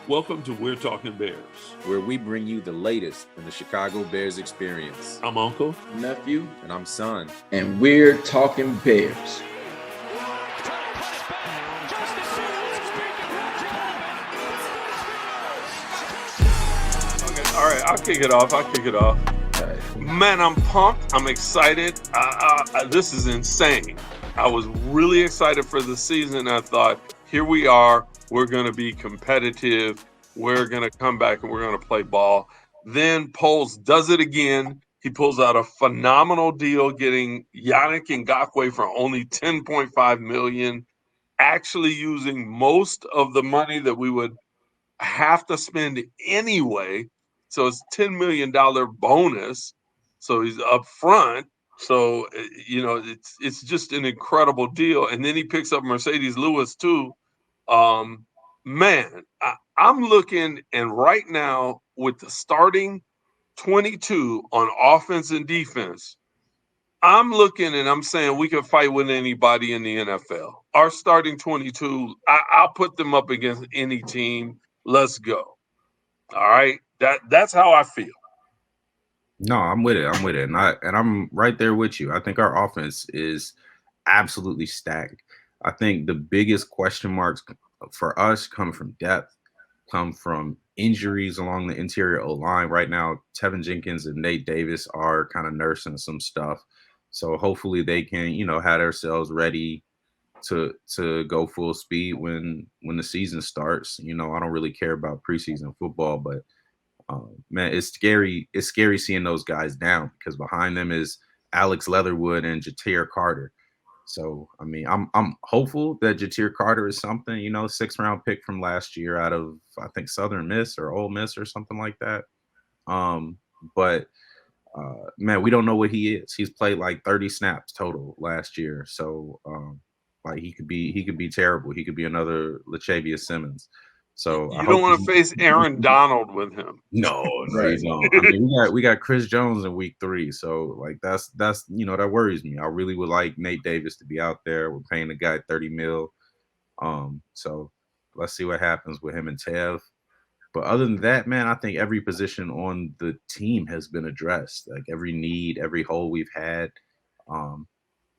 Welcome to We're Talking Bears, where we bring you the latest in the Chicago Bears experience. I'm Uncle, Nephew, and I'm Son, and we're talking Bears. All right, I'll kick it off. Right. Man, I'm pumped. I'm excited. This is insane. I was really excited for the season. I thought, here we are. We're going to be competitive. We're going to come back and we're going to play ball. Then Poles does it again. He pulls out a phenomenal deal, getting Yannick Ngakoue for only $10.5 million, actually using most of the money that we would have to spend anyway. So it's $10 million bonus. So he's up front. So, it's just an incredible deal. And then he picks up Marcedes Lewis too. Man, I'm looking, and right now with the starting 22 on offense and defense, I'm looking and I'm saying we can fight with anybody in the NFL. Our starting 22, I'll put them up against any team. Let's go. All right. That's how I feel. No, I'm with it. And I'm right there with you. I think our offense is absolutely stacked. I think the biggest question marks for us come from depth, come from injuries along the interior O-line. Right now, Tevin Jenkins and Nate Davis are kind of nursing some stuff. So hopefully they can, have themselves ready to go full speed when the season starts. I don't really care about preseason football, but man, it's scary. It's scary seeing those guys down because behind them is Alex Leatherwood and Ja'Tyre Carter. So, I mean, I'm hopeful that Ja'Tyre Carter is something, 6th round pick from last year out of, I think, Southern Miss or Ole Miss or something like that. But man, we don't know what he is. He's played like 30 snaps total last year. So, like he could be terrible. He could be another Lachavious Simmons. So you don't want to face Aaron Donald with him. No, Right. you don't. I mean, we got Chris Jones in week 3, so like that's that worries me. I really would like Nate Davis to be out there. We're paying the guy $30 million. So let's see what happens with him and Tev. But other than that, man, I think every position on the team has been addressed. Like every need, every hole we've had,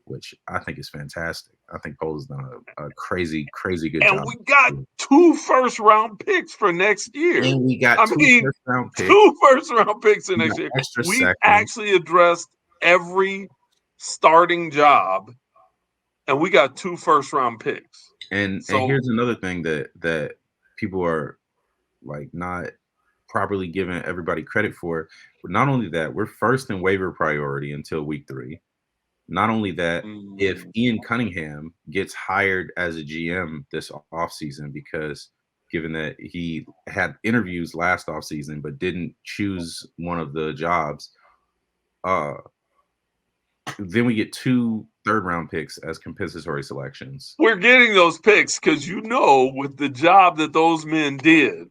which I think is fantastic. I think Cole has done a crazy good job. And we got 2 first-round picks for next year. And we got 2 first-round picks. 2 first-round picks for next year. We actually addressed every starting job, and we got 2 first-round picks. And here's another thing that people are like not properly giving everybody credit for. But not only that, we're first in waiver priority until week 3. Not only that, if Ian Cunningham gets hired as a GM this offseason, because given that he had interviews last offseason but didn't choose one of the jobs, then we get 2 third-round picks as compensatory selections. We're getting those picks because with the job that those men did,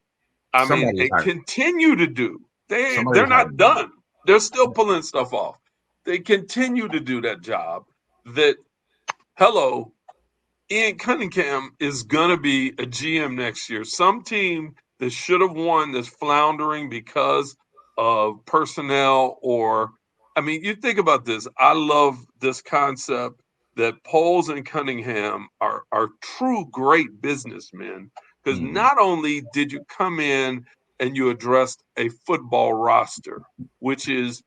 they continue to do. They're not done. They're still pulling stuff off. They continue to do that job Ian Cunningham is going to be a GM next year. Some team that should have won that's floundering because of personnel you think about this. I love this concept that Poles and Cunningham are true great businessmen because not only did you come in and you addressed a football roster, which is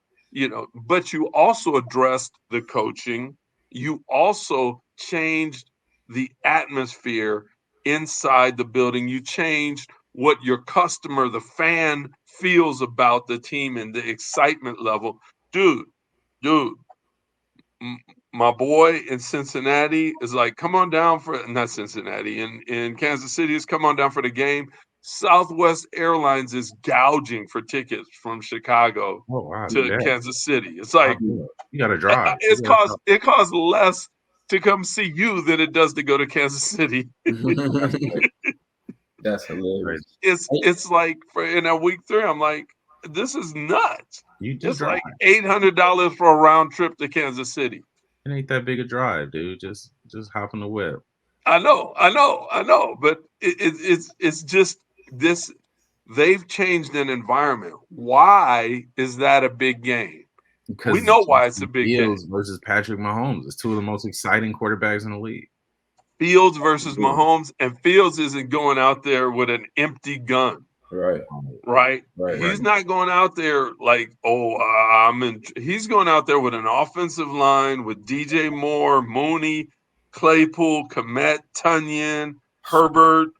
but you also addressed the coaching. You also changed the atmosphere inside the building. You changed what your customer, the fan, feels about the team and the excitement level. Dude, my boy in Cincinnati is like, come on down for, not Cincinnati, in Kansas City is come on down for the game. Southwest Airlines is gouging for tickets from Chicago to Kansas City. It's like you got to drive. It costs less to come see you than it does to go to Kansas City. That's hilarious. It's like in that week 3, I'm like, this is nuts. It's drive. like $800 for a round trip to Kansas City. It ain't that big a drive, dude. Just hop in the whip. I know, but it's just this. they've changed an environment. Why is that a big game? Because We know why it's a big Fields game. versus Patrick Mahomes. It's two of the most exciting quarterbacks in the league. Fields versus Mahomes, and Fields isn't going out there with an empty gun. Right. Right? Right. He's not going out there like, he's going out there with an offensive line with DJ Moore, Mooney, Claypool, Komet, Tunyon, Herbert,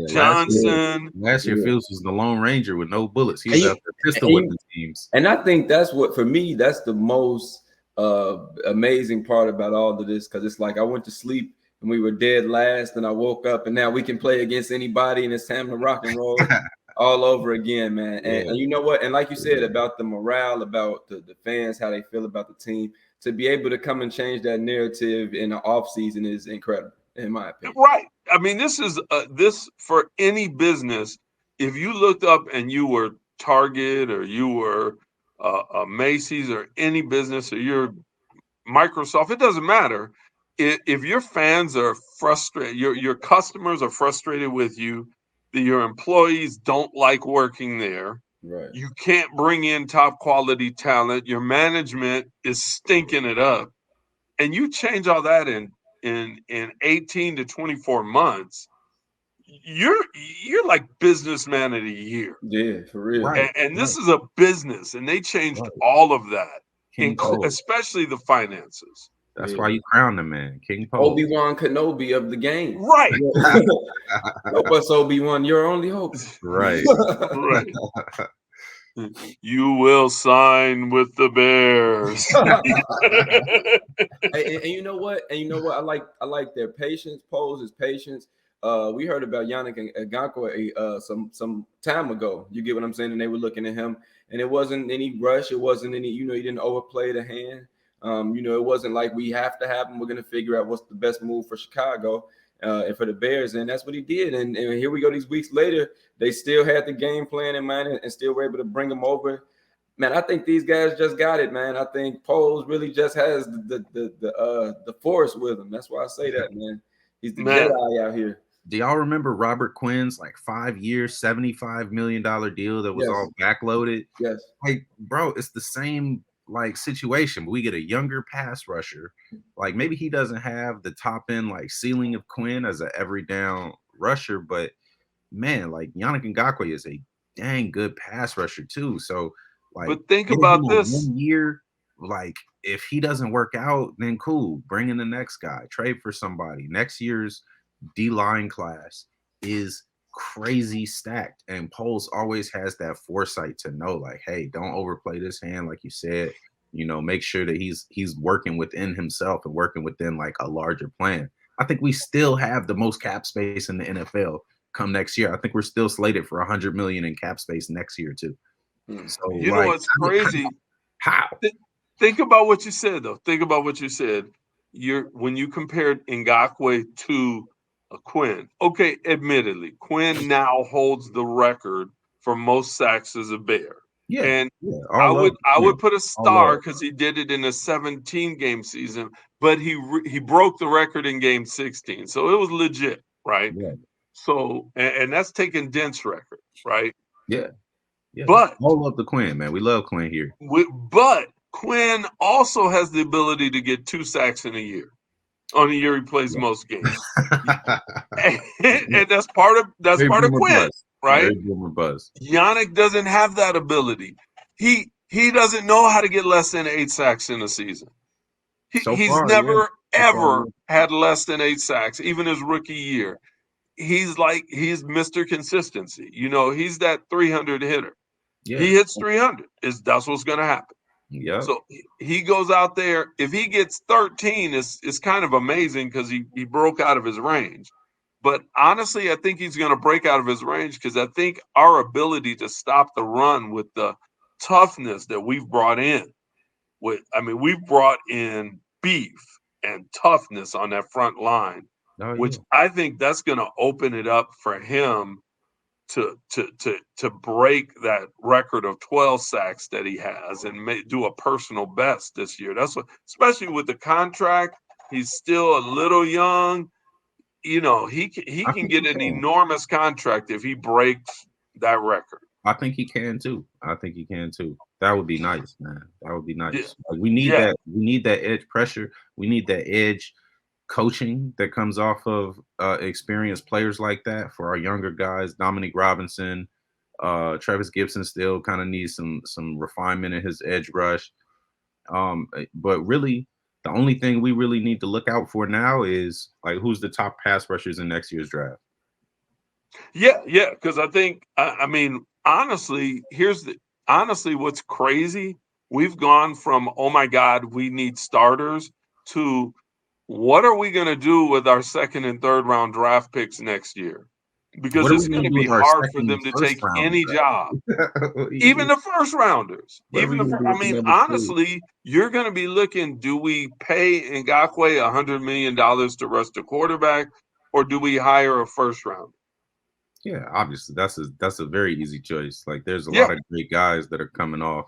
Johnson. Last year, Fields was the Lone Ranger with no bullets. He was out there pistol whipping teams. And I think that's what, for me, that's the most amazing part about all of this, because it's like I went to sleep and we were dead last, and I woke up and now we can play against anybody, and it's time to rock and roll all over again, man. And you know what? And like you said about the morale, about the fans, how they feel about the team, to be able to come and change that narrative in the offseason is incredible, in my opinion. Right. I mean, this is this for any business. If you looked up and you were Target or you were Macy's or any business, or you're Microsoft, it doesn't matter. If your fans are frustrated, your customers are frustrated with you, that your employees don't like working there, right? You can't bring in top quality talent, your management is stinking it up, and you change all that in 18 to 24 months, you're like businessman of the year. Yeah, for real. Right. And this is a business, and they changed all of that, especially the finances. That's why you crown the man, King Poe. Obi-Wan Kenobi of the game. Right. Help us, Obi-Wan. Your only hope. Right. Right. You will sign with the Bears. and you know what? I like their patience. Poe's patience. We heard about Yannick Ngakoue some time ago. You get what I'm saying? And they were looking at him, and it wasn't any rush. It wasn't any, he didn't overplay the hand. It wasn't like we have to have him. We're going to figure out what's the best move for Chicago and for the Bears. And that's what he did. And here we go these weeks later. They still had the game plan in mind and still were able to bring him over. Man, I think these guys just got it, man. I think Poles really just has the force with him. That's why I say that, man. He's the Jedi out here. Do y'all remember Robert Quinn's 5 year, $75 million deal that was all backloaded? Yes. Bro, it's the same situation, but we get a younger pass rusher. Maybe he doesn't have the top end ceiling of Quinn as an every down rusher, but man, Yannick Ngakoue is a dang good pass rusher too. So but think about this 1 year, if he doesn't work out, then cool, bring in the next guy, trade for somebody. Next year's D-line class is crazy stacked, and Poles always has that foresight to know hey, don't overplay this hand, like you said, make sure that he's working within himself and working within a larger plan. I think we still have the most cap space in the NFL come next year. I think we're still slated for $100 million in cap space next year too. So know what's crazy? How? Think about what you said though. Think about what you said. When you compared Ngakoue to Quinn. Okay, admittedly, Quinn now holds the record for most sacks as a Bear. Yeah, and I would put a star because he did it in a 17-game season, but he broke the record in game 16, so it was legit, right? Yeah. So and that's taking Dent's record, right? Yeah. But all love the Quinn, man. We love Quinn here. But Quinn also has the ability to get 2 sacks in a year. On the year he plays most games, and that's part of Quinn, right? Yannick doesn't have that ability. He doesn't know how to get less than 8 sacks in a season. He's never ever had less than 8 sacks, even his rookie year. He's Mr. Consistency. He's that 300 hitter. Yeah. He hits 300. That's what's going to happen. Yeah. So he goes out there. If he gets 13, it's kind of amazing because he broke out of his range. But honestly, I think he's going to break out of his range because I think our ability to stop the run with the toughness that we've brought in. We've brought in beef and toughness on that front line, which I think that's going to open it up for him to break that record of 12 sacks that he has and do a personal best this year. That's what, especially with the contract, he's still a little young. you know, he I can think he get an can. enormous contract if he breaks that record. I think he can too. I think he can too. That would be nice, man. That would be Yeah, nice. Like, we need yeah, that. We need that edge pressure. We need that edge coaching that comes off of experienced players like that for our younger guys. Dominic Robinson, Travis Gibson still kind of needs some refinement in his edge rush. But really, the only thing we really need to look out for now is like who's the top pass rushers in next year's draft. yeah, yeah. Because I think, I mean, honestly, honestly what's crazy. We've gone from, oh my God, we need starters, to what are we going to do with our second and third round draft picks next year? Because What are it's we going gonna to do be with our hard for second them and to first take round any job. draft? What Even the first rounders, are we even the gonna first, do I with the mean, number two? honestly, you're going to be looking, do we pay Ngakoue $100 million to rush the quarterback, or do we hire a first round? Yeah, obviously that's a very easy choice. Like there's a Yeah, lot of great guys that are coming off.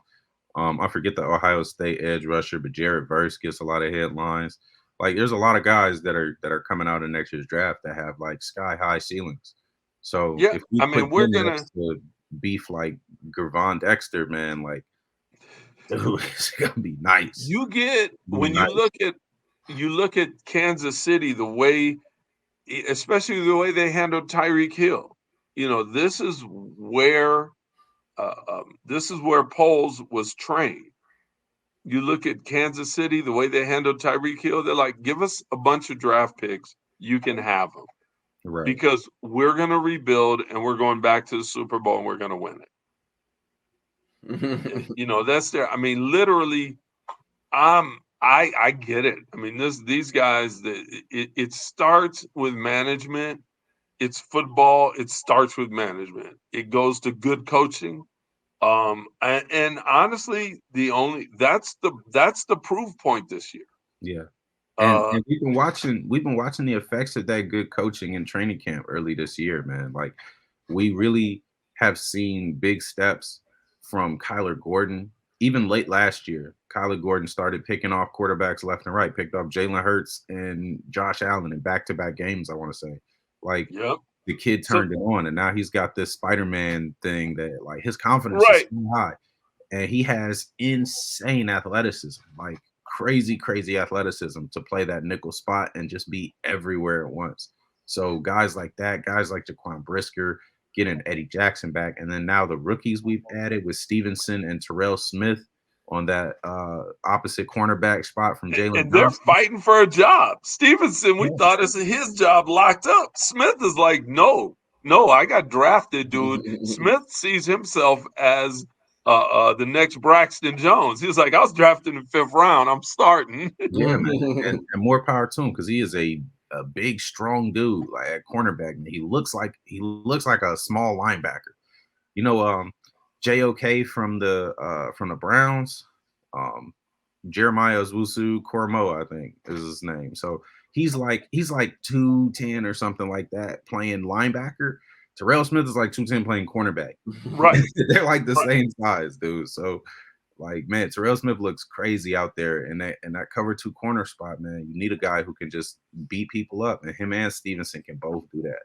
I forget the Ohio State edge rusher, but Jared Verse gets a lot of headlines. Like there's a lot of guys that are coming out in next year's draft that have like sky high ceilings. So yeah. if we I put mean, we're them going to, next to beef like Gervon Dexter, man, like dude, it's gonna be nice. you get, It's gonna be when nice. you look at Kansas City, the way, especially the way they handled Tyreek Hill, you know, this is where Poles was trained. You look at Kansas City, the way they handled Tyreek Hill, they're like, give us a bunch of draft picks. You can have them Right. because we're going to rebuild and we're going back to the Super Bowl and we're going to win it. You know, that's their, I mean, literally, I get it. I mean, these guys, it starts with management. It's football. It starts with management. It goes to good coaching. And honestly, that's the proof point this year. Yeah. And Uh, we've been watching the effects of that good coaching in training camp early this year, man. Like we really have seen big steps from Kyler Gordon. Even late last year, Kyler Gordon started picking off quarterbacks left and right, picked off Jalen Hurts and Josh Allen in back-to-back games, I want to say. Like yep. the kid So turned it on, and now he's got this Spider-Man thing that like his confidence is right. so high, and he has insane athleticism, like crazy athleticism to play that nickel spot and just be everywhere at once. So guys like that, guys like Jaquan Brisker, getting Eddie Jackson back, and then now the rookies we've added with Stevenson and Terrell Smith on that opposite cornerback spot from Jalen And they're Johnson. fighting for a job. Stevenson, we thought is his job locked up. Smith is like, no, no, I got drafted, dude. Smith sees himself as the next Braxton Jones. He's like, I was drafted in the 5th round. I'm starting. Yeah, man, and more power to him because he is a big, strong dude like at cornerback. And he looks like a small linebacker. You know, JOK from the Browns, um, Jeremiah Owusu Cormo, I think is his name. So he's like 210 or something like that playing linebacker. Terrell Smith is like 210 playing cornerback. Right, They're like the right. same size, dude. So like, man, Terrell Smith looks crazy out there in that cover two corner spot, man. You need a guy who can just beat people up, and him and Stevenson can both do that.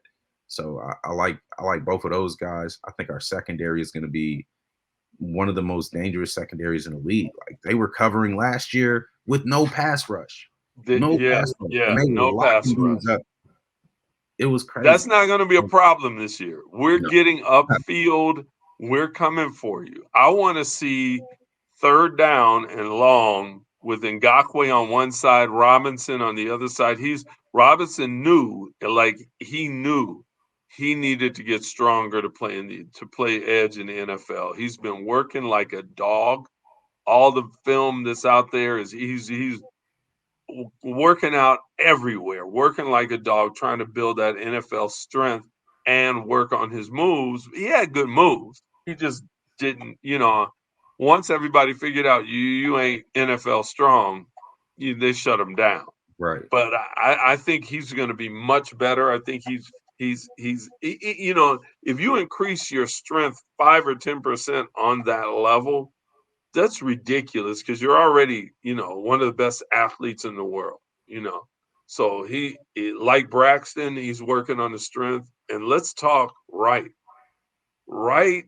So I like both of those guys. I think our secondary is going to be one of the most dangerous secondaries in the league. Like they were covering last year with no pass rush, no Yeah, pass rush, and yeah, they were no pass locking dudes rush. up. It was That's crazy. not going to be a problem this year. We're No, getting upfield. We're coming for you. I want to see third down and long with Ngakoue on one side, Robinson on the other side. Robinson knew, like he knew he needed to get stronger to play edge in the NFL. He's been working like a dog. All the film that's out there is he's working out everywhere, working like a dog, trying to build that NFL strength and work on his moves. He had good moves. He just didn't, once everybody figured out you ain't NFL strong, they shut him down. right. But I think he's going to be much better. I think if you increase your strength 5 or 10% on that level, that's ridiculous because you're already, one of the best athletes in the world. So like Braxton, he's working on his strength. And let's talk right. Right.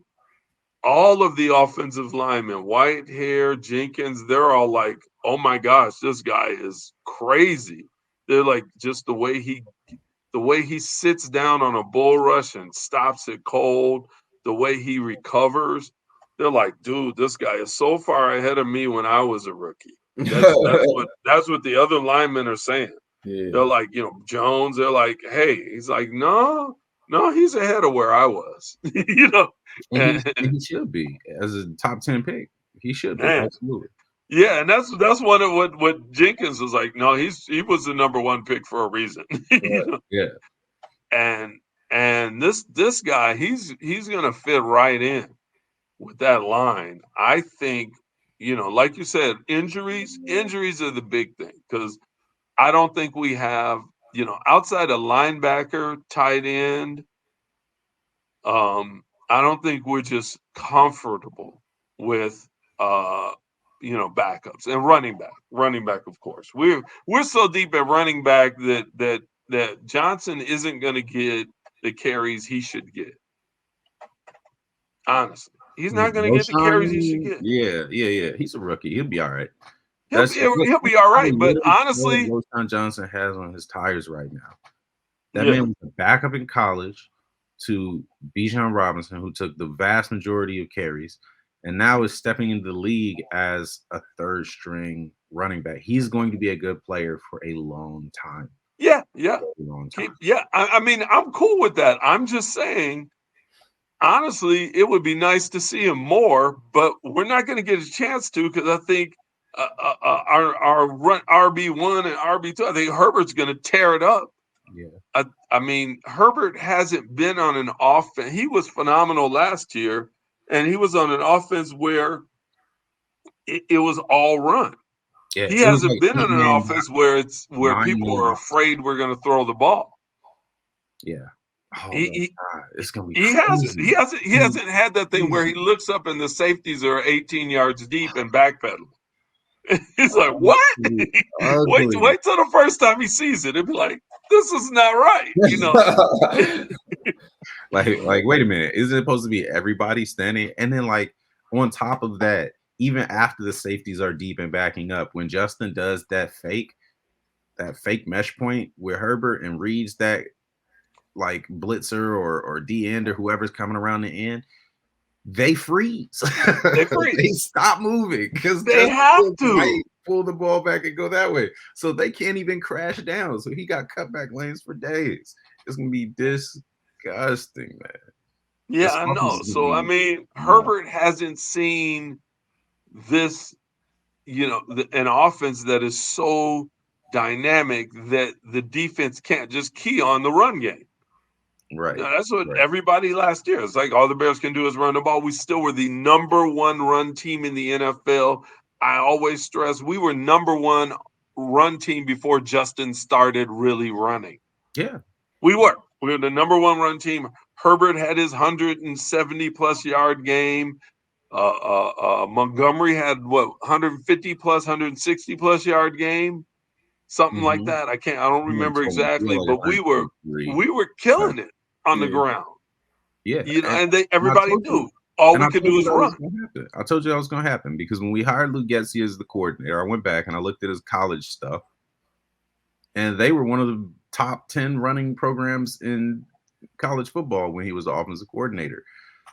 All of the offensive linemen, Whitehair, Jenkins, they're all like, oh my gosh, this guy is crazy. They're like, just the way he sits down on a bull rush and stops it cold, the way he recovers. They're like, dude, this guy is so far ahead of me when I was a rookie. That's what the other linemen are saying. Yeah. They're like, Jones, they're like, hey, he's like, no, he's ahead of where I was. And he should be as a top 10 pick. He should be, Man. absolutely. Yeah, and that's one of what Jenkins was like. No, he was the number one pick for a reason. Yeah. And this guy, he's gonna fit right in with that line. I think, like you said, injuries are the big thing, because I don't think we have, outside of linebacker, tight end. I don't think we're just comfortable with backups and running back, of course. We're so deep at running back that Johnson isn't going to get the carries he should get. Honestly, he's not going to get the carries he should get. Yeah. He's a rookie. He'll be all right. He'll be all right. But honestly, Roshan Johnson has on his tires right now. That man was a backup in college to Bijan Robinson, who took the vast majority of carries, and now is stepping into the league as a third string running back. He's going to be a good player for a long time. Yeah. I mean, I'm cool with that. I'm just saying, honestly, it would be nice to see him more, but we're not going to get a chance to, because I think our run RB1 and RB2, I think Herbert's going to tear it up. Yeah. I mean, Herbert hasn't been on an offense. He was phenomenal last year, and he was on an offense where it was all run. Yeah, he hasn't been on an offense where people are afraid we're going to throw the ball. Yeah. Oh, it's gonna be. He hasn't had that thing where he looks up and the safeties are 18 yards deep and backpedaling. He's like, what? Wait till the first time he sees it. It'd be like, this is not right, like, wait a minute, is it supposed to be everybody standing? And then, like, on top of that, even after the safeties are deep and backing up, when Justin does that fake mesh point with Herbert and reads that like blitzer or D end or whoever's coming around the end, they freeze. They stop moving because they have to pull the ball back and go that way. So they can't even crash down. So he got cutback lanes for days. It's gonna be disgusting, man. Yeah, I know. So I mean, Herbert hasn't seen this, an offense that is so dynamic that the defense can't just key on the run game. Right. That's what everybody last year. It's like all the Bears can do is run the ball. We still were the number one run team in the NFL. I always stress we were number one run team before Justin started really running. Yeah. We were the number one run team. Herbert had his 170 plus yard game. Montgomery had 150 plus, 160 plus yard game. Something like that. I don't remember exactly, but we were killing it on the ground. Yeah. And everybody knew all we could do is run. I told you that was going to happen because when we hired Luke Getsy as the coordinator, I went back and I looked at his college stuff, and they were one of the top 10 running programs in college football when he was the offensive coordinator.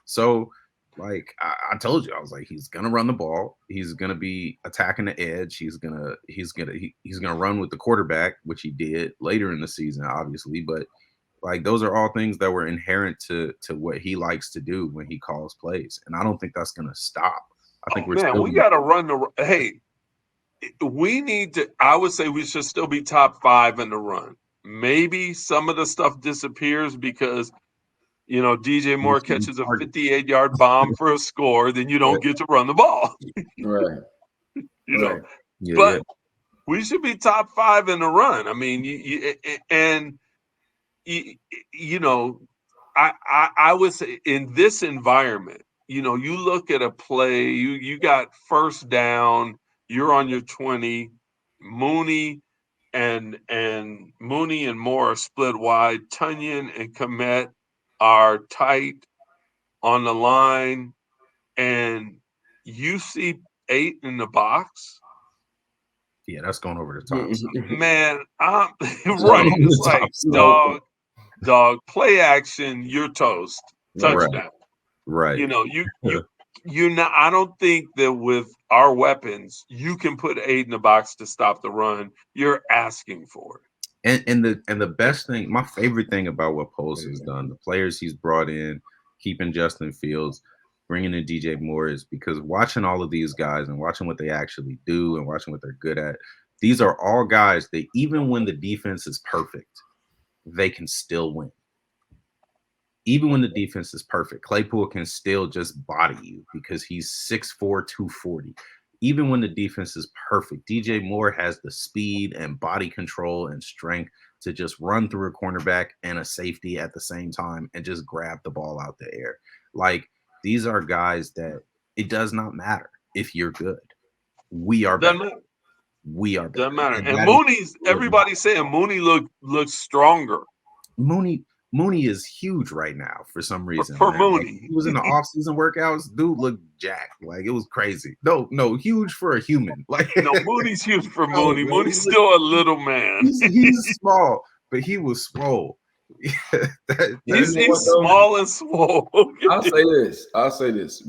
So, like I told you, I was like, he's gonna run the ball. He's gonna be attacking the edge. He's gonna run with the quarterback, which he did later in the season, obviously. But like those are all things that were inherent to what he likes to do when he calls plays, and I don't think that's gonna stop. I think we got to run the. Hey, we need to. I would say we should still be top 5 in the run. Maybe some of the stuff disappears because, DJ Moore catches a 58-yard bomb for a score, then you don't get to run the ball. Right. But we should be top 5 in the run. I mean, I would say in this environment, you look at a play, you got first down, you're on your 20, Mooney and Mooney and Moore are split wide. Tunyon and Komet are tight on the line, and you see 8 in the box. Yeah, that's going over the top. Man, I'm Going right. over It's the top, like dog, play action, you're toast. Touchdown. Right. You know, you know, I don't think that with our weapons, you can put 8 in the box to stop the run. You're asking for it. And the best thing, my favorite thing about what Poles has done, the players he's brought in, keeping Justin Fields, bringing in DJ Moore, is because watching all of these guys and watching what they actually do and watching what they're good at, these are all guys that even when the defense is perfect, they can still win. Even when the defense is perfect, Claypool can still just body you because he's 6'4", 240. Even when the defense is perfect, DJ Moore has the speed and body control and strength to just run through a cornerback and a safety at the same time and just grab the ball out the air. Like, these are guys that it does not matter if you're good. We are better. We are better. Doesn't matter. And Mooney's, everybody's saying Mooney looks stronger. Mooney is huge right now for some reason. For man. Mooney. Like, he was in the off-season workouts. Dude looked jacked. Like, it was crazy. No, huge for a human. Like, no, Mooney's huge for Mooney. Mooney's still a little man. He's small, but he was swole. He's small and swole. I'll say this.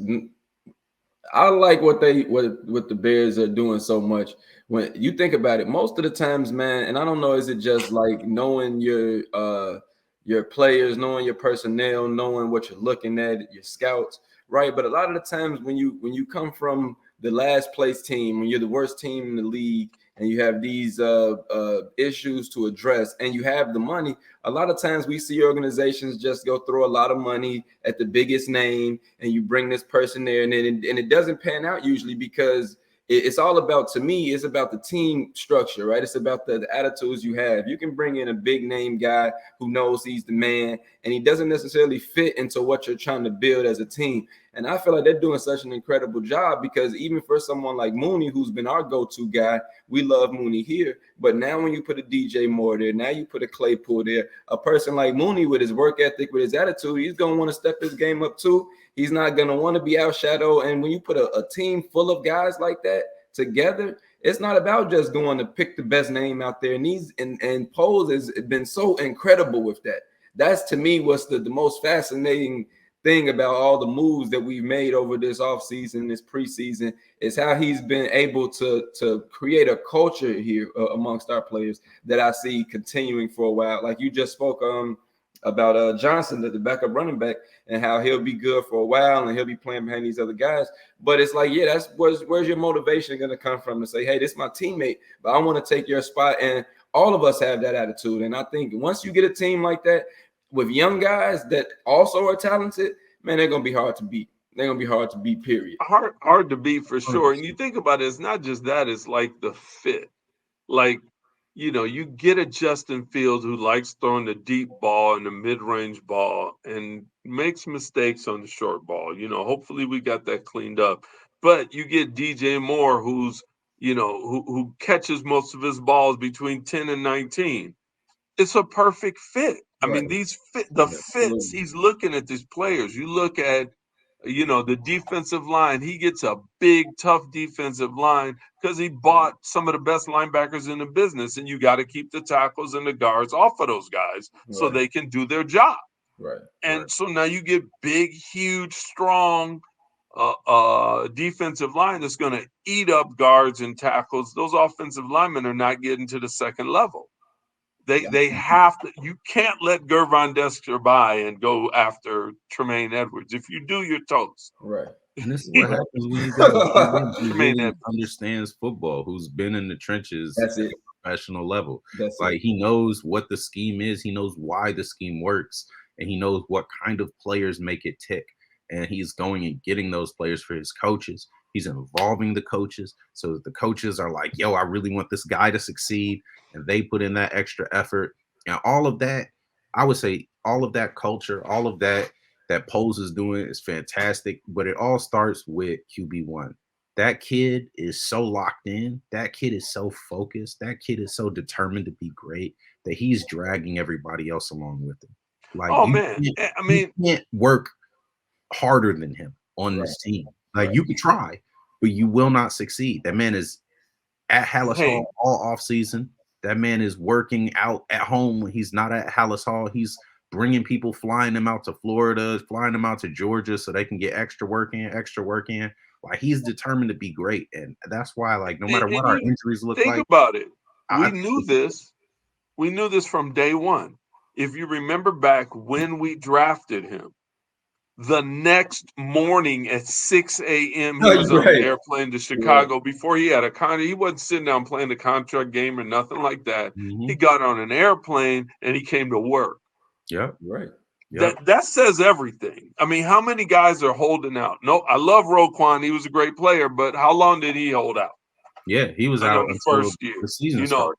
I like what the Bears are doing so much. When you think about it, most of the times, man, and I don't know, is it just like knowing your players, knowing your personnel, knowing what you're looking at, your scouts, right? But a lot of the times when you come from the last place team, when you're the worst team in the league, and you have these issues to address, and you have the money, a lot of times we see organizations just go throw a lot of money at the biggest name, and you bring this person there, and it doesn't pan out usually because it's all about, to me, it's about the team structure, right? It's about the attitudes you have. You can bring in a big name guy who knows he's the man, and he doesn't necessarily fit into what you're trying to build as a team. And I feel like they're doing such an incredible job because even for someone like Mooney, who's been our go-to guy, we love Mooney here. But now when you put a DJ Moore there, now you put a Claypool there, a person like Mooney with his work ethic, with his attitude, he's going to want to step his game up too. He's not going to want to be outshadowed. And when you put a team full of guys like that together, it's not about just going to pick the best name out there. And Poles has been so incredible with that. That's, to me, what's the most fascinating thing about all the moves that we've made over this offseason, this preseason, is how he's been able to create a culture here amongst our players that I see continuing for a while. Like you just spoke about Johnson, the backup running back, and how he'll be good for a while and he'll be playing behind these other guys. But it's like, yeah, that's where's your motivation going to come from to say, hey, this is my teammate, but I want to take your spot. And all of us have that attitude. And I think once you get a team like that with young guys that also are talented, man, they're going to be hard to beat. They're going to be hard to beat, period. Hard to beat for sure. And you think about it, it's not just that, it's like the fit. Like, you know, you get a Justin Fields who likes throwing the deep ball and the mid-range ball and makes mistakes on the short ball. You know, hopefully we got that cleaned up. But you get DJ Moore, who's, you know, who catches most of his balls between 10 and 19. It's a perfect fit. I mean, the fits, he's looking at these players. You look at, you know, the defensive line. He gets a big, tough defensive line because he bought some of the best linebackers in the business, and you got to keep the tackles and the guards off of those guys so they can do their job. Right. And so now you get big, huge, strong defensive line that's going to eat up guards and tackles. Those offensive linemen are not getting to the second level. They have to. You can't let Gervon Dexter by and go after Tremaine Edwards. If you do, you're toast. Right. And this is what happens when you got who really understands football, who's been in the trenches at a professional level. He knows what the scheme is. He knows why the scheme works, and he knows what kind of players make it tick. And he's going and getting those players for his coaches. He's involving the coaches so that the coaches are like, yo, I really want this guy to succeed. And they put in that extra effort. And all of that, I would say all of that culture, all of that Poles is doing is fantastic. But it all starts with QB1. that kid is so locked in. That kid is so focused. That kid is so determined to be great that he's dragging everybody else along with him. Like Oh man, I you mean, can't work harder than him on this team. Like you could try, but you will not succeed. That man is at Hallis hey, Hall all off season. That man is working out at home when he's not at Hallis Hall. He's bringing people, flying them out to Florida, flying them out to Georgia so they can get extra work in. Like he's determined to be great, and that's why, like, no matter what and our you injuries look think like, about it. I We knew this. We knew this from day one. If you remember back when we drafted him, the next morning at 6 a.m. he was on the airplane to Chicago before he had a contract. He wasn't sitting down playing the contract game or nothing like that. He got on an airplane and he came to work. Yep. That says everything. I mean, how many guys are holding out? No, I love Roquan. He was a great player, but how long did he hold out? Yeah, he was out the until first year. the season started.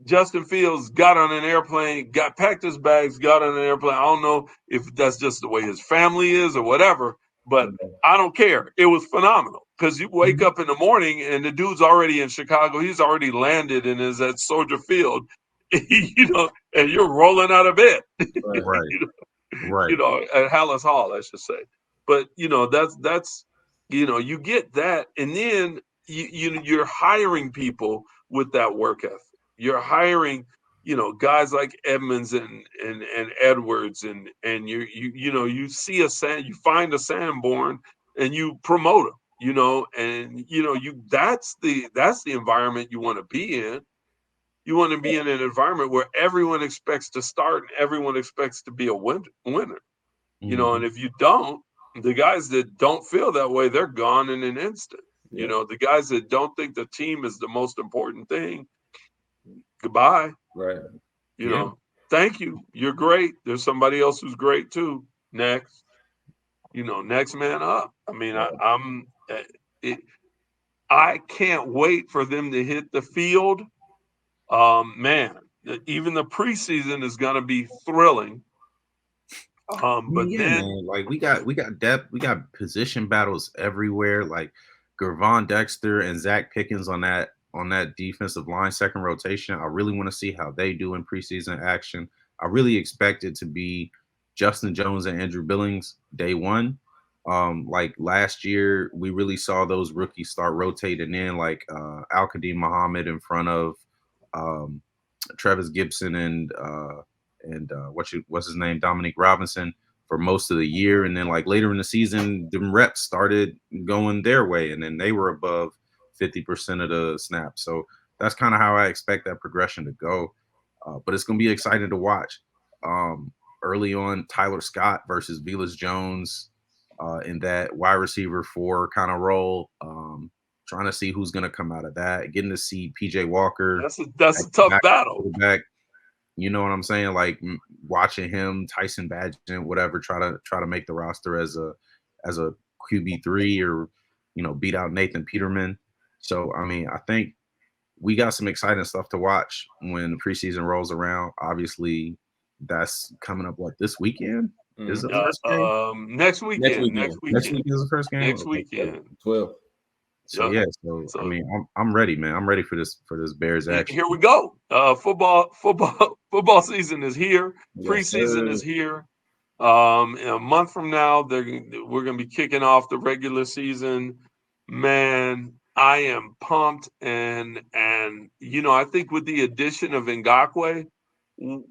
Justin Fields got on an airplane, packed his bags, got on an airplane. I don't know if that's just the way his family is or whatever, but I don't care. It was phenomenal because you wake up in the morning and the dude's already in Chicago. He's already landed and is at Soldier Field, and you're rolling out of bed, Right. At Hallis Hall, I should say. But that's you get that, and then you're hiring people with that work ethic. You're hiring, guys like Edmonds and Edwards, and you see you find a Sanborn and you promote them, and that's the environment you want to be in. You want to be in an environment where everyone expects to start and everyone expects to be a winner. And if you don't, the guys that don't feel that way, they're gone in an instant. The guys that don't think the team is the most important thing, goodbye. Thank you. You're great. There's somebody else who's great too. Next, next man up. I mean, I can't wait for them to hit the field. Man, even the preseason is going to be thrilling. But then, man, like we got depth, we got position battles everywhere. Like Gervon Dexter and Zach Pickens on that defensive line, second rotation. I really want to see how they do in preseason action. I really expect it to be Justin Jones and Andrew Billings day one. Like last year, we really saw those rookies start rotating in, like Al-Qadim Muhammad in front of Travis Gibson and what's his name, Dominique Robinson, for most of the year, and then like later in the season, the reps started going their way, and then they were above 50% of the snaps. So that's kind of how I expect that progression to go. But it's going to be exciting to watch. Early on, Tyler Scott versus Velus Jones in that wide receiver 4 kind of role. Trying to see who's going to come out of that. Getting to see PJ Walker. That's a tough battle. You know what I'm saying? Like watching him, Tyson Badgett, whatever, try to make the roster as a QB3 or beat out Nathan Peterman. So I mean, I think we got some exciting stuff to watch when the preseason rolls around. Obviously, that's coming up this weekend? Is it the first game? Next weekend. Next week is the first game. Next weekend. 12. So I mean, I'm ready, man. I'm ready for this Bears action. Here we go. Football season is here. Preseason is here. In a month from now, we're going to be kicking off the regular season. Man, I am pumped, and I think with the addition of Ngakoue,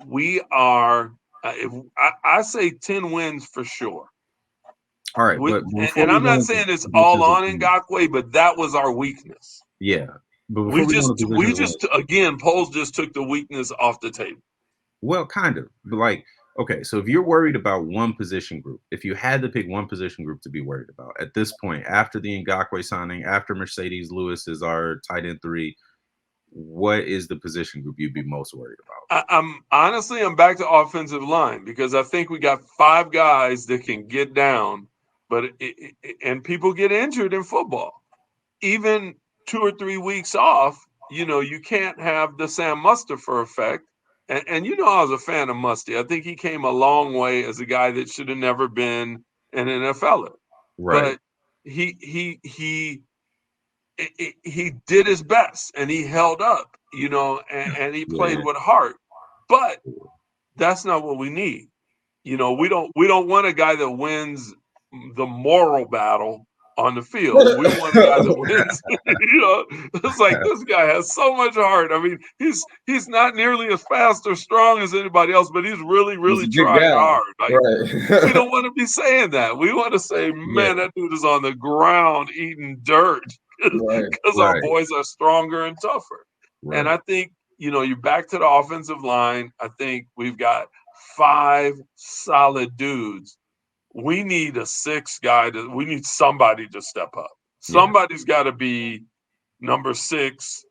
we are. I say 10 wins for sure. All right, and I'm not saying it's all on Ngakoue, but that was our weakness. Yeah, but Poles just took the weakness off the table. Well, kind of, but okay, so if you're worried about one position group, if you had to pick one position group to be worried about at this point, after the Ngakoue signing, after Marcedes Lewis is our tight end 3, what is the position group you'd be most worried about? I'm back to offensive line because I think we got 5 guys that can get down. But and people get injured in football. Even 2 or 3 weeks off, you can't have the Sam Mustipher effect. And I was a fan of Musty. I think he came a long way as a guy that should have never been an NFLer. Right. he did his best and he held up, and he played Yeah. with heart. But that's not what we need. We don't want a guy that wins the moral battle on the field. We want a guy that wins. It's like this guy has so much heart. I mean, he's not nearly as fast or strong as anybody else, but he's really, He's really a good trying guy, hard. Like, we right? don't want to be saying that. We want to say, Yeah. man, that dude is on the ground eating dirt Right. because our Right. boys are stronger and tougher. And Right. I think, you're back to the offensive line. I think we've got 5 solid dudes. We need a 6th guy. We need somebody to step up. Yeah. Somebody's got to be number 6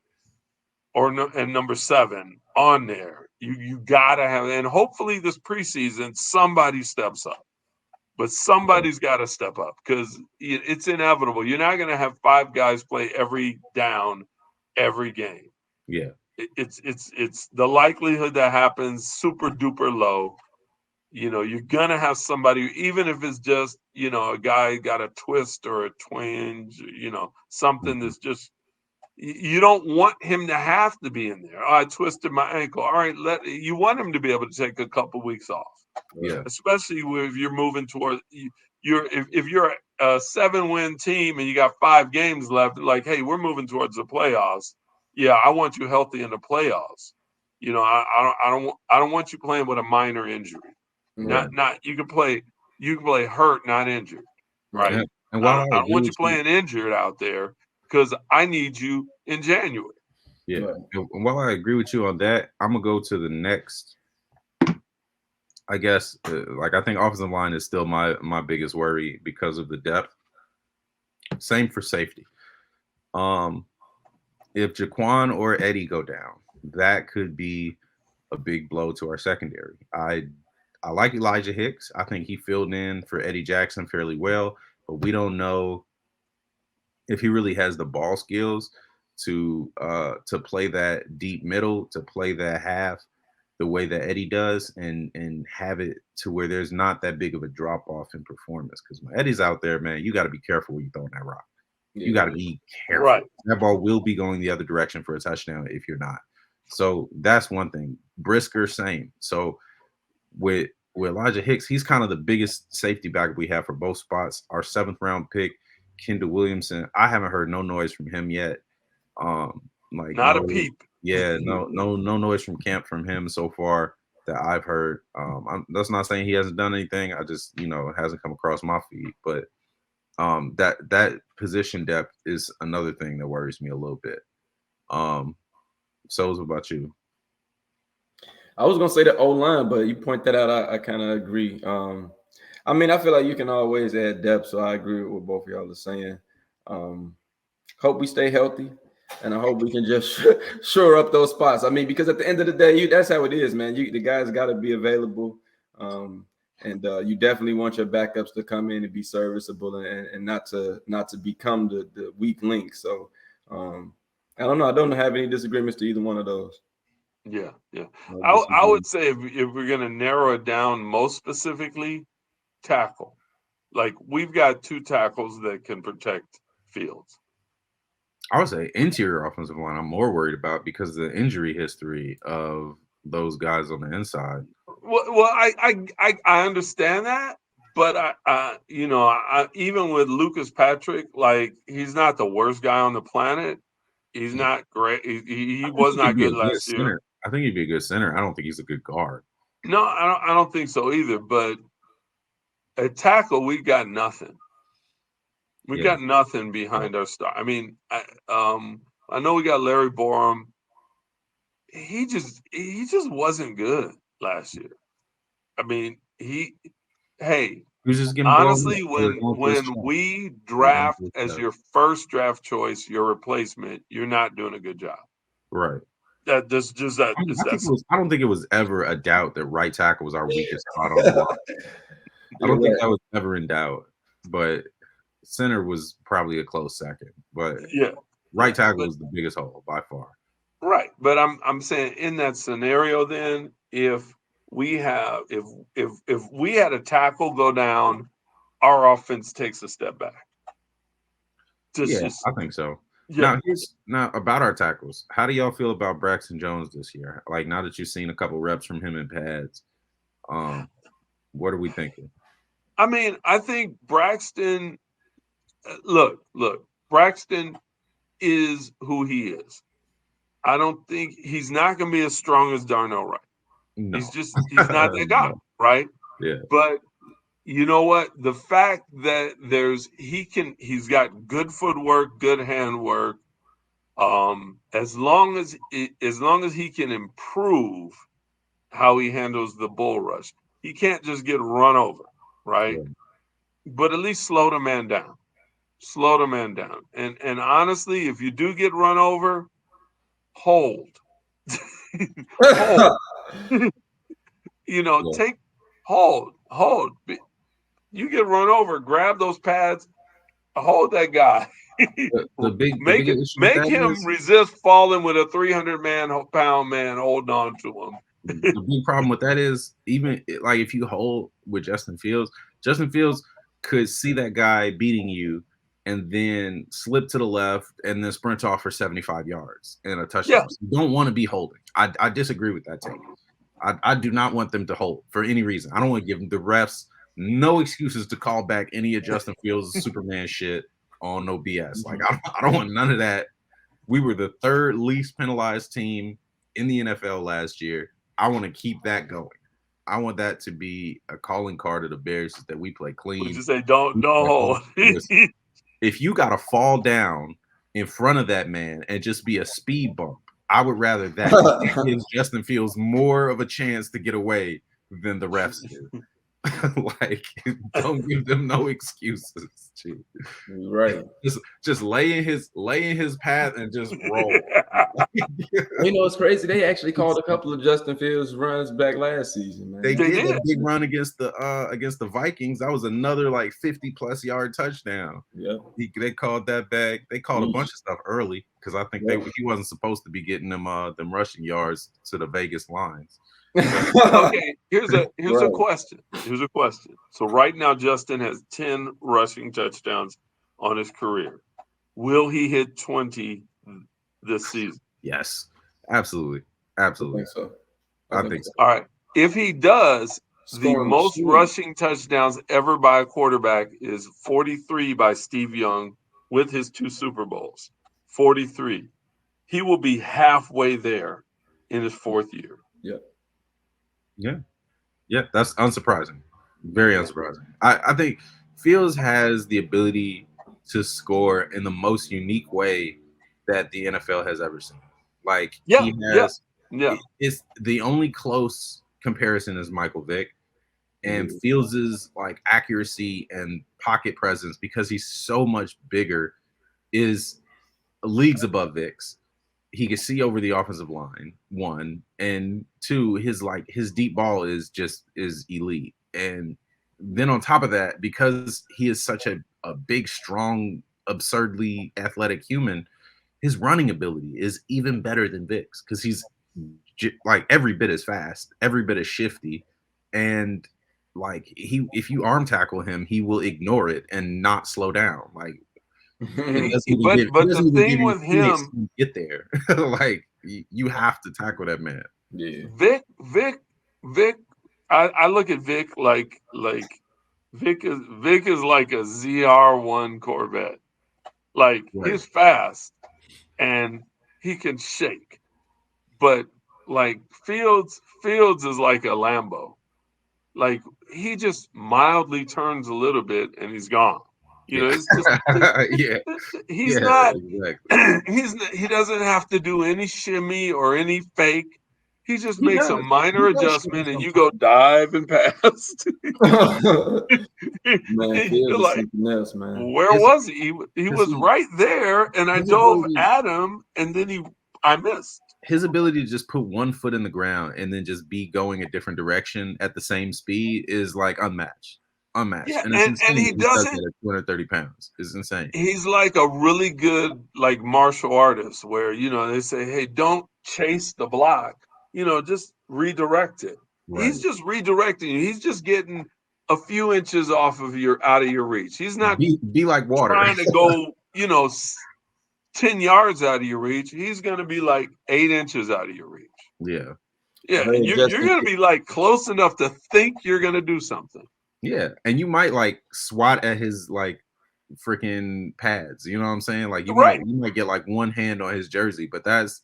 and number 7 on there. You got to have, and hopefully this preseason somebody steps up. But somebody's got to step up because it's inevitable. You're not going to have 5 guys play every down, every game. Yeah. It's the likelihood that happens super duper low. You're gonna have somebody, even if it's just a guy got a twist or a twinge, something that's just, you don't want him to have to be in there. Oh, I twisted my ankle. All right, you want him to be able to take a couple weeks off. Yeah. Especially if you're moving toward if you're a 7-win team and you got 5 games left, like, hey, we're moving towards the playoffs. Yeah, I want you healthy in the playoffs. I don't want you playing with a minor injury. Right. Not you can play hurt, not injured. Right. And while I I don't agree want you with you, playing injured out there because I need you in January. yeah. Right. And while I agree with you on that, I'm gonna go to the next. I guess, I think offensive line is still my biggest worry because of the depth. Same for safety. If Jaquan or Eddie go down, that could be a big blow to our secondary. I like Elijah Hicks. I think he filled in for Eddie Jackson fairly well, but we don't know if he really has the ball skills to play that deep middle, to play that half the way that Eddie does, and have it to where there's not that big of a drop off in performance. Because when Eddie's out there, man, you got to be careful when you throwing that rock. You got to be careful. Right. That ball will be going the other direction for a touchdown if you're not. So that's one thing. Brisker, same. So with Elijah Hicks, he's kind of the biggest safety backup we have for both spots. Our 7th round pick, Kendall Williamson, I haven't heard no noise from him yet. Not a peep. Yeah, no noise from camp from him so far that I've heard. That's not saying he hasn't done anything. I just, it hasn't come across my feed. But that position depth is another thing that worries me a little bit. So what about you? I was gonna say the O-line, but you point that out. I kind of agree. I mean, I feel like you can always add depth, so I agree with what both of y'all are saying. Hope we stay healthy, and I hope we can just shore up those spots. I mean, because at the end of the day, that's how it is, man. The guys got to be available, and you definitely want your backups to come in and be serviceable, and not to become the weak link. So, I don't know. I don't have any disagreements to either one of those. Yeah. I would say if we're going to narrow it down most specifically, tackle. Like, we've got 2 tackles that can protect Fields. I would say interior offensive line I'm more worried about because of the injury history of those guys on the inside. Well, I understand that, but I even with Lucas Patrick, like, he's not the worst guy on the planet. He's not great. He was not good last year. I think he'd be a good center. I don't think he's a good guard. No, I don't think so either. But at tackle, we got nothing. We got nothing behind our star. I mean, I know we got Larry Borum. He just wasn't good last year. I mean, Who's just getting honestly, blown up? when we draft as your first draft choice, your replacement, you're not doing a good job. Right. I don't think it was ever a doubt that right tackle was our weakest spot on the line. I don't think that was ever in doubt. But center was probably a close second. But right tackle was the biggest hole by far. Right. But I'm saying in that scenario, then if we had a tackle go down, our offense takes a step back. I think so. Yeah. Now about our tackles. How do y'all feel about Braxton Jones this year? Like now that you've seen a couple reps from him in pads, what are we thinking? I mean, I think Braxton. Look, Braxton is who he is. I don't think he's not going to be as strong as Darnell Wright. No, He's not that guy, right? Yeah. But you know what? The fact that he's got good footwork, good handwork. As long as he can improve how he handles the bull rush, he can't just get run over, right? Yeah. But at least slow the man down. Slow the man down. And honestly, if you do get run over, hold. Hold. Take hold. You get run over, grab those pads, hold that guy. Make him resist falling with a 300-pound man holding on to him. The big problem with that is even like if you hold with Justin Fields could see that guy beating you and then slip to the left and then sprint off for 75 yards and a touchdown. Yeah. So you don't want to be holding. I disagree with that take. I do not want them to hold for any reason. I don't want to give the refs no excuses to call back any of Justin Fields' Superman shit on no BS. Like I don't want none of that. We were the third least penalized team in the NFL last year. I want to keep that going. I want that to be a calling card of the Bears that we play clean. Would you say don't hold? If you got to fall down in front of that man and just be a speed bump, I would rather that. It gives Justin Fields more of a chance to get away than the refs do. Like, don't give them no excuses. Right. Just lay in his path and just roll. It's crazy. They actually called a couple of Justin Fields runs back last season, man. They did a big run against the Vikings. That was another like 50+ yard touchdown. Yeah. They called that back. They called a bunch of stuff early because I think he wasn't supposed to be getting them rushing yards to the Vegas lines. Okay, here's a question. So right now, Justin has 10 rushing touchdowns on his career. Will he hit 20 this season? Yes, absolutely. I think so. All right. If he does, the most rushing touchdowns ever by a quarterback is 43 by Steve Young with his 2 Super Bowls. 43. He will be halfway there in his 4th year. Yeah, that's unsurprising. Very unsurprising. I think Fields has the ability to score in the most unique way that the NFL has ever seen. Like he has, it's the only close comparison is Michael Vick, and Fields's like accuracy and pocket presence because he's so much bigger is leagues above Vick's. He can see over the offensive line, 1, and 2, his deep ball is elite. And then on top of that, because he is such a big, strong, absurdly athletic human, his running ability is even better than Vic's because he's like every bit as fast, every bit as shifty, and like if you arm tackle him, he will ignore it and not slow down. Like. But the thing with him, get there. Like you have to tackle that man. Yeah, Vic. I look at Vic like Vic is like a ZR1 Corvette. Like he's fast and he can shake, but like Fields is like a Lambo. Like he just mildly turns a little bit and he's gone. It's just he's not. Exactly. He doesn't have to do any shimmy or any fake. He just makes a minor adjustment, and you go dive and pass. Man, you're like, something else, man. Where was he? He was right there, and I dove at him, and then I missed. His ability to just put 1 foot in the ground and then just be going a different direction at the same speed is like unmatched. Yeah, and he does it at 230 pounds. It's insane. He's like a really good like martial artist where they say, hey, don't chase the block, just redirect it. Right. He's just redirecting you. He's just getting a few inches out of your reach. He's not be like water trying to go you know, 10 yards out of your reach. He's going to be like 8 inches out of your reach. Yeah. Yeah, and you're going to be like close enough to think you're going to do something. Yeah, and you might like swat at his like freaking pads. You know what I'm saying? Like you might get like one hand on his jersey, but that's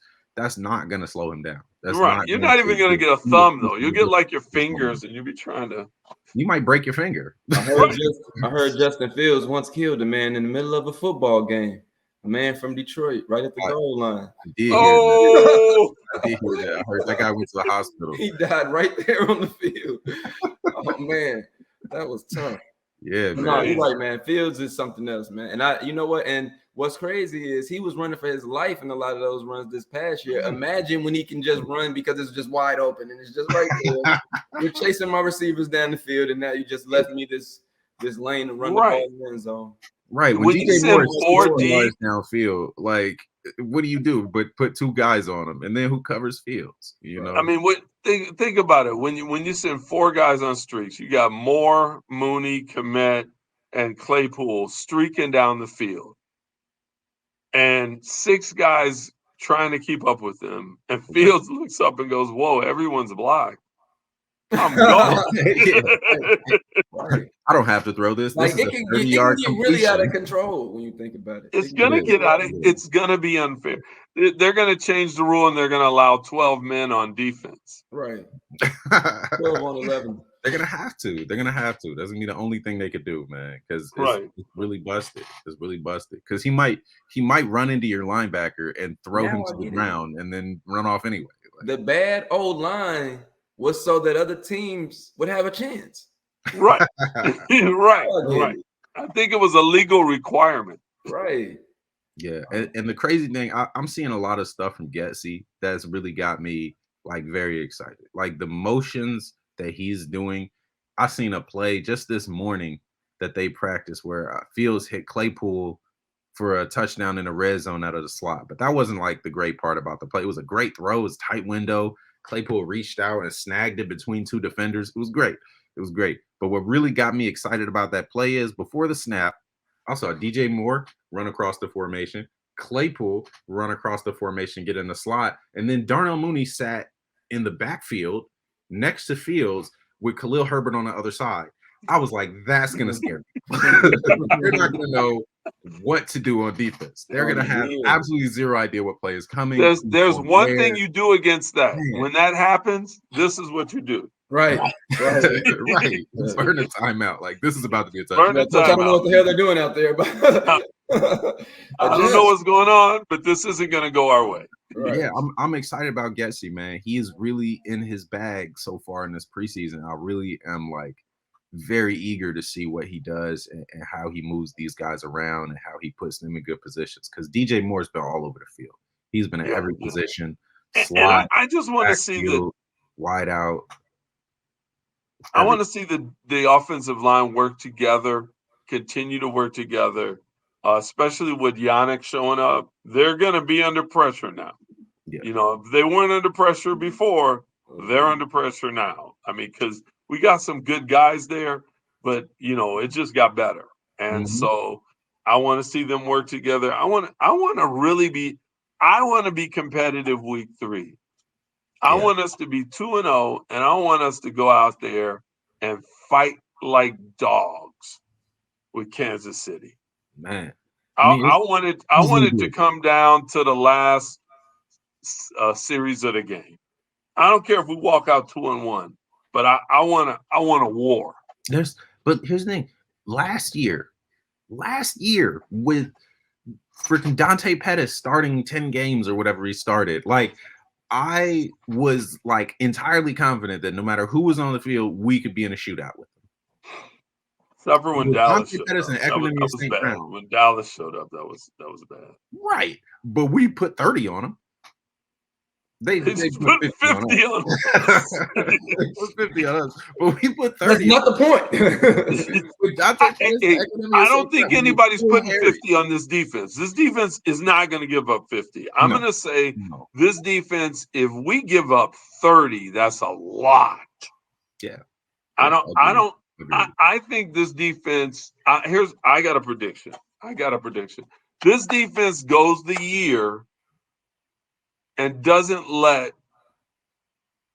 not gonna slow him down. That's right. You're not even going to get a thumb though. You'll get like your fingers, and you'll be trying to. You might break your finger. I heard Justin Fields once killed a man in the middle of a football game. A man from Detroit, right at the goal line. I did hear Oh, that. I did hear that. I heard that guy went to the hospital. He died right there on the field. Oh man, that was tough. Yeah, man. No, you're right, man. Fields is something else, man. And you know what? And what's crazy is he was running for his life in a lot of those runs this past year. Imagine when he can just run because it's just wide open and it's just right there. You're chasing my receivers down the field, and now you just left me this lane to run the ball in the end zone. Right. When DJ Moore is downfield, like, what do you do but put 2 guys on him, and then who covers Fields? You know. I mean, think about it. When you send 4 guys on streaks, you got Moore, Mooney, Kmet, and Claypool streaking down the field, and 6 guys trying to keep up with them. And Fields looks up and goes, "Whoa, everyone's blocked. I'm gone." Right. I don't have to throw this. Like this it can get really out of control when you think about it. It's gonna get out of. It's gonna be unfair. They're gonna change the rule and they're gonna allow 12 men on defense. Right. 12 on 11. They're gonna have to. They're gonna have to. That's gonna be the only thing they could do, man. Because it's really busted. It's really busted. Because he might run into your linebacker and throw him to the ground and then run off anyway. Like, the bad old line was so that other teams would have a chance. Right. right. I think it was a legal requirement. Right. Yeah. And the crazy thing, I'm seeing a lot of stuff from Getsy that's really got me like very excited. Like the motions that he's doing. I seen a play just this morning that they practiced where Fields hit Claypool for a touchdown in the red zone out of the slot. But that wasn't like the great part about the play. It was a great throw. It was a tight window. Claypool reached out and snagged it between 2 defenders. It was great. It was great. But what really got me excited about that play is before the snap, I saw DJ Moore run across the formation, Claypool run across the formation, get in the slot, and then Darnell Mooney sat in the backfield next to Fields with Khalil Herbert on the other side. I was like, that's going to scare me. They're not going to know what to do on defense. They're going to have absolutely zero idea what play is coming. There's one thing you do against that. Man. When that happens, this is what you do. Right. Right. Burn a timeout. Like, this is about to be a timeout. I don't know what the hell they're doing out there. But I don't know what's going on, but this isn't going to go our way. Right. Yeah, I'm excited about Getsy, man. He is really in his bag so far in this preseason. I really am like very eager to see what he does and how he moves these guys around and how he puts them in good positions. Because DJ Moore's been all over the field. He's been in every position. Slot, and I just want to see the wide out. I want to see the offensive line work together, continue to work together, especially with Yannick showing up. They're going to be under pressure now. Yeah. You know, if they weren't under pressure before, they're under pressure now. I mean, because we got some good guys there, but, you know, it just got better. And so I want to see them work together. I want to be competitive week 3. I want us to be 2-0, and I want us to go out there and fight like dogs with Kansas City. Man, I wanted to come down to the last series of the game. I don't care if we walk out 2-1, but I want a war. But here's the thing: last year with freaking Dante Pettis starting 10 games or whatever he started, like. I was like entirely confident that no matter who was on the field, we could be in a shootout with them. Except for when Dallas showed up. That was bad. When Dallas showed up, that was bad. Right, but we put 30 on them. They put 50 on us. They put 50 on us, but we put 30. That's not the point. I don't think anybody's putting 50 on this defense. This defense is not going to give up 50. I'm going to say this defense, if we give up 30, that's a lot. Yeah. I think this defense, I got a prediction. this defense goes the year and doesn't let,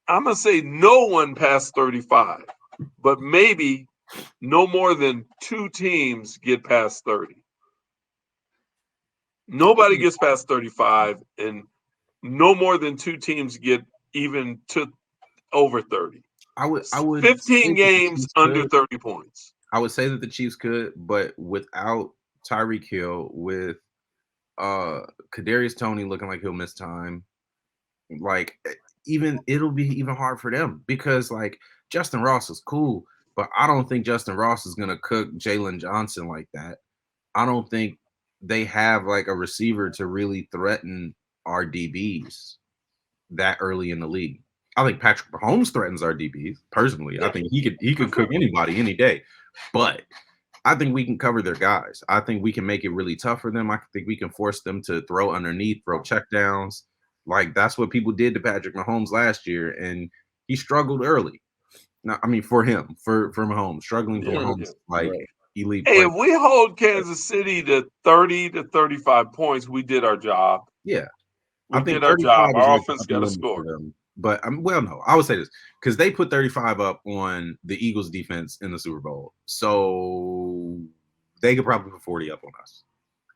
I'm going to say no one past 35, but maybe no more than 2 teams get past 30. Nobody gets past 35, and no more than 2 teams get even to over 30. I would 15 games under 30 points. I would say that the Chiefs could, but without Tyreek Hill, with Kadarius Toney looking like he'll miss time, like it'll be even hard for them because like Justin Ross is cool, but I don't think Justin Ross is gonna cook Jalen Johnson like that. I don't think they have like a receiver to really threaten our DBs that early in the league. I think Patrick Mahomes threatens our DBs personally. I think he could cook anybody any day, but I think we can cover their guys. I think we can make it really tough for them. I think we can force them to throw underneath, throw checkdowns. Like that's what people did to Patrick Mahomes last year, and he struggled early. Now, I mean, for him, for Mahomes, struggling for Mahomes, like elite. Hey, if we hold Kansas City to 30 to 35 points, we did our job. Yeah, we did our job. Our offense got to score. But well, no, I would say this because they put 35 up on the Eagles defense in the Super Bowl, so they could probably put 40 up on us,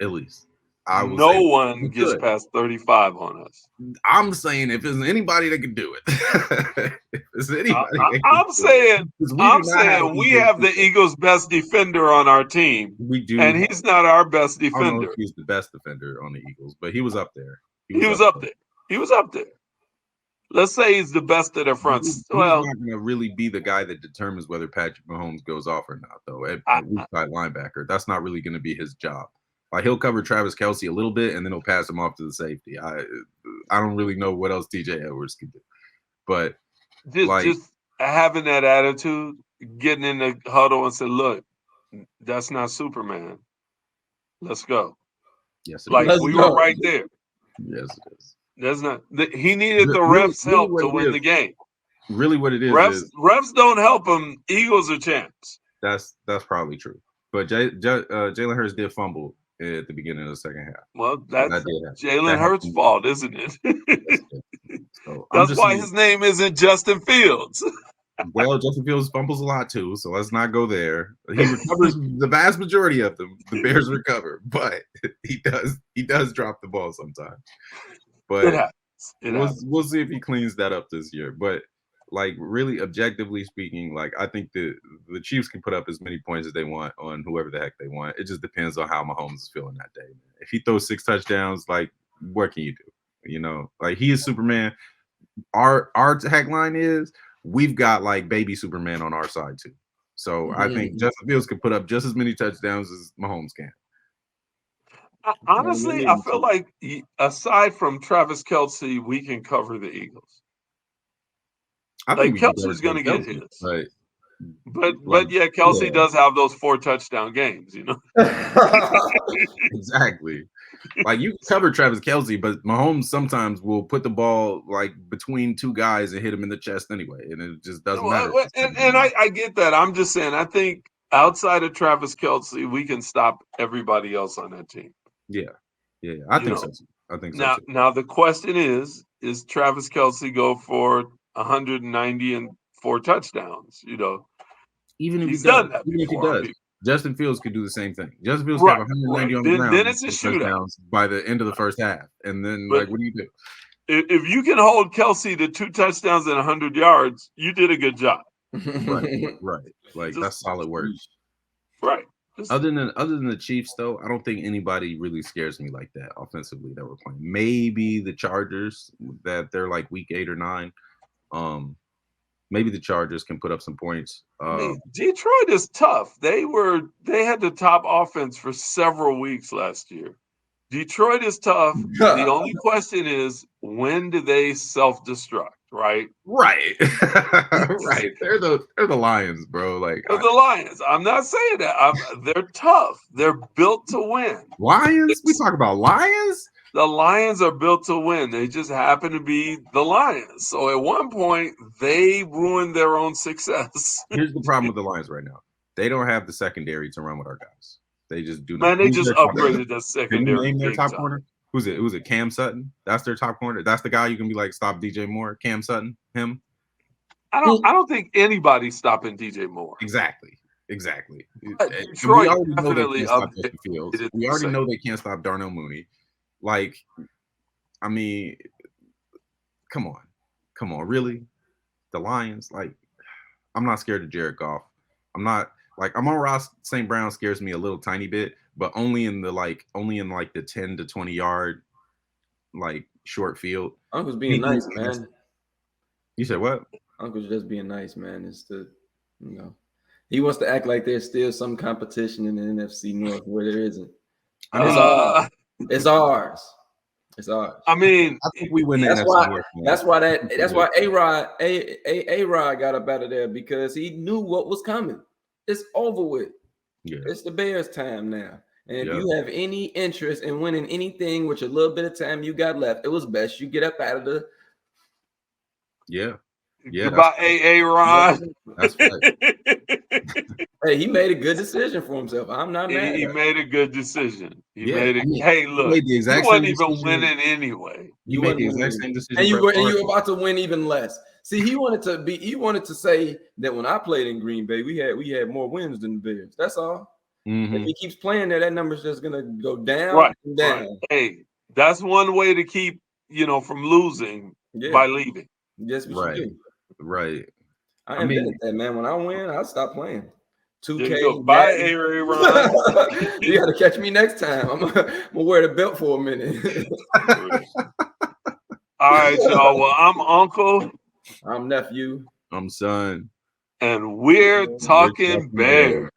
at least. No one gets past 35 on us. I'm saying if there's anybody that could do it, if there's anybody, I'm saying we have the Eagles' best defender on our team. We do, and he's not our best defender. I don't know if he's the best defender on the Eagles, but he was up there. He was up there. He was up there. Let's say he's the best at the front. He's not going to really be the guy that determines whether Patrick Mahomes goes off or not, though. At weak side linebacker, that's not really going to be his job. Like he'll cover Travis Kelce a little bit, and then he'll pass him off to the safety. I don't really know what else TJ Edwards can do, but just having that attitude, getting in the huddle and say, "Look, that's not Superman. Let's go." Yes, we were right there. Yes, it is. That's not. He needed the refs' help to win the game. Really, what it is refs don't help him. Eagles are champs. That's probably true. But Jalen Hurts did fumble at the beginning of the second half. Well, that's Jalen Hurts' fault, isn't it? So that's why his name isn't Justin Fields. Well, Justin Fields fumbles a lot too, so let's not go there. He recovers the vast majority of them. The Bears recover, but he does drop the ball sometimes. But we'll see if he cleans that up this year. But like really objectively speaking, like I think the Chiefs can put up as many points as they want on whoever the heck they want. It just depends on how Mahomes is feeling that day. If he throws 6 touchdowns, like what can you do? You know, like he is Superman. Our tagline is we've got like baby Superman on our side too. So I think Justin Fields can put up just as many touchdowns as Mahomes can. Honestly, I feel like aside from Travis Kelce, we can cover the Eagles. I think Kelce's going to get his. Right. But yeah, Kelce does have those 4 touchdown games, you know. Exactly. Like you can cover Travis Kelce, but Mahomes sometimes will put the ball like between 2 guys and hit him in the chest anyway, and it just doesn't matter. And I get that. I'm just saying, I think outside of Travis Kelce, we can stop everybody else on that team. Yeah. I think so. I think so. Now the question is Travis Kelce go for 190 and 4 touchdowns? You know, even if he's done that. Even before. if he does, Justin Fields could do the same thing. Justin Fields got 190 on the ground. Then it's a shootout by the end of the first half, and then what do you do? If you can hold Kelce to 2 touchdowns and 100 yards, you did a good job. Right. Like that's solid work. Right. Other than the Chiefs, though, I don't think anybody really scares me like that offensively that we're playing. Maybe the Chargers, that they're like week 8 or 9. Maybe the Chargers can put up some points. Detroit is tough. They had the top offense for several weeks last year. Detroit is tough. The only question is, when do they self-destruct? Right. Right. They're the Lions, bro. Like they're the Lions. I'm not saying that. They're tough. They're built to win. Lions? We talk about Lions? The Lions are built to win. They just happen to be the Lions. So at one point, they ruined their own success. Here's the problem with the Lions right now. They don't have the secondary to run with our guys. They just do not. Man, they Who's just their top upgraded corner? the Can you secondary. name their big top time. corner? Who's it? Was it Cam Sutton? That's their top corner. That's the guy you can be like, stop DJ Moore. Cam Sutton, him. I don't think anybody's stopping DJ Moore. Exactly. But And we Detroit already know they definitely can't stop Justin Fields. upgraded We the already know secondary. they can't stop Darnell Mooney. Like, I mean, come on, really? The Lions, like, I'm not scared of Jared Goff. I'm not like Amon-Ra St. Brown scares me a little tiny bit, but only in the 10 to 20 yard like short field. Uncle's being nice, man. You said what? Uncle's just being nice, man. It's he wants to act like there's still some competition in the NFC North where there isn't. It's ours. I mean, I think we win the That's NFC why. North. That's why A-Rod got up out of there, because he knew what was coming. It's over with. Yeah. It's the Bears' time now. And if you have any interest in winning anything with a little bit of time you got left, it was best you get up out of the. Yeah. Goodbye, A-Rod. That's right. Hey, he made a good decision for himself. I'm not mad. He made a good decision. Hey, look, he wasn't even winning anyway. You made the exact same decision. And you were about to win even less. See, he wanted to say that when I played in Green Bay, we had more wins than the Bears. That's all. Mm-hmm. If he keeps playing there, that number's just gonna go down and down. Right. Hey, that's one way to keep from losing by leaving. Yes, we should do. Right. I invented that, man. When I win, I stop playing. 2K. Bye, A-Rod. You got to catch me next time. I'm gonna wear the belt for a minute. All right, y'all. Well, I'm Uncle. I'm Nephew. I'm Son. And we're talking Bears.